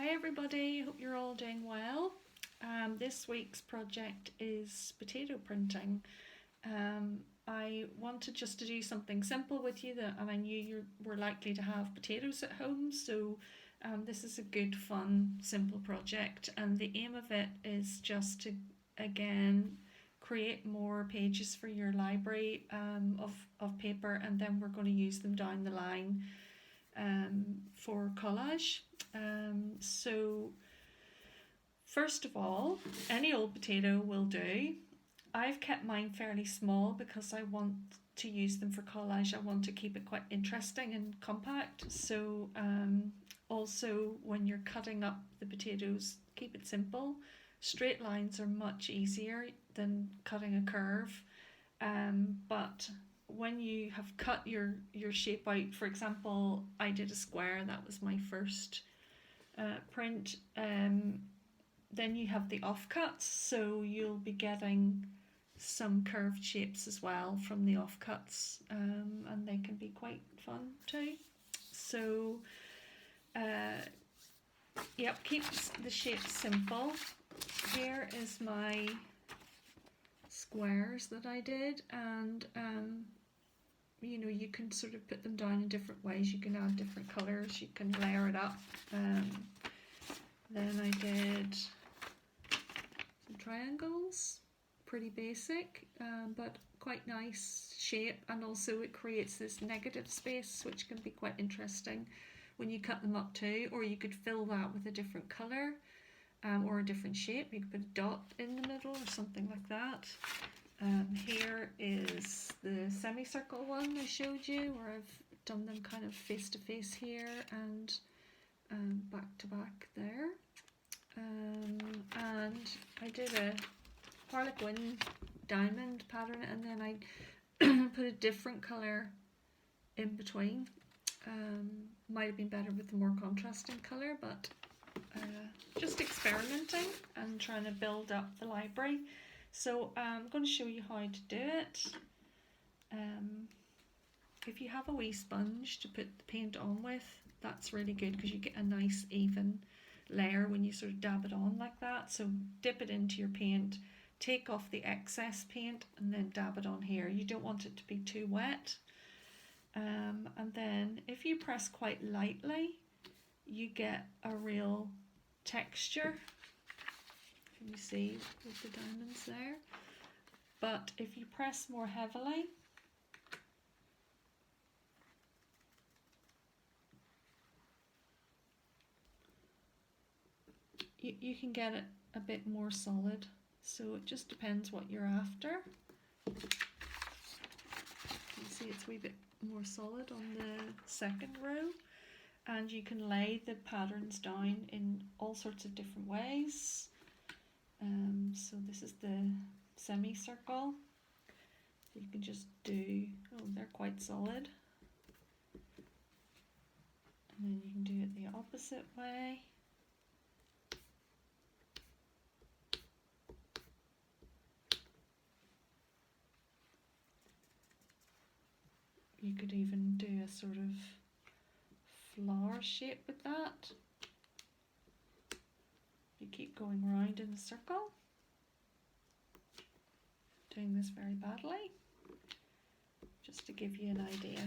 Hi everybody, hope you're all doing well. This week's project is potato printing. I wanted just to do something simple with you and I knew you were likely to have potatoes at home, so this is a good, fun, simple project, and the aim of it is just to, again, create more pages for your library of paper, and then we're going to use them down the line for collage. So first of all, any old potato will do. I've kept mine fairly small because I want to use them for collage. I want to keep it quite interesting and compact. So also when you're cutting up the potatoes, keep it simple. Straight lines are much easier than cutting a curve. But when you have cut your shape out, for example, I did a square, that was my first print. Then you have the offcuts, so you'll be getting some curved shapes as well from the offcuts, and they can be quite fun too. So yep, keep the shapes simple. Here is my squares that I did, and you know, you can sort of put them down in different ways. You can add different colours, you can layer it up. Then I did some triangles, pretty basic, but quite nice shape, and also it creates this negative space which can be quite interesting when you cut them up too, or you could fill that with a different colour or a different shape. You could put a dot in the middle or something like that. Here is the semicircle one I showed you, where I've done them kind of face to face here and back to back there. And I did a harlequin diamond pattern, and then I put a different colour in between. Might have been better with the more contrasting colour, but just experimenting and trying to build up the library. So I'm going to show you how to do it. If you have a wee sponge to put the paint on with, that's really good because you get a nice even layer when you sort of dab it on like that. So dip it into your paint, take off the excess paint, and then dab it on here. You don't want it to be too wet. And then if you press quite lightly, you get a real texture. Can you see with the diamonds there? But if you press more heavily, you can get it a bit more solid. So it just depends what you're after. You can see it's a wee bit more solid on the second row, and you can lay the patterns down in all sorts of different ways. So this is the semicircle. So you can just do, oh, they're quite solid. And then you can do it the opposite way. You could even do a sort of flower shape with that. You keep going round in a circle. Doing this very badly, just to give you an idea.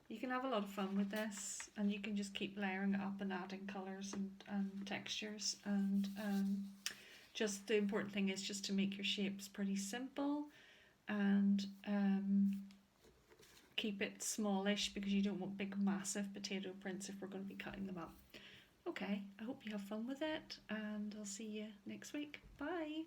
You can have a lot of fun with this, and you can just keep layering it up and adding colours and textures, and just the important thing is just to make your shapes pretty simple, and keep it smallish because you don't want big massive potato prints if we're going to be cutting them up. Okay, I hope you have fun with it, and I'll see you next week. Bye!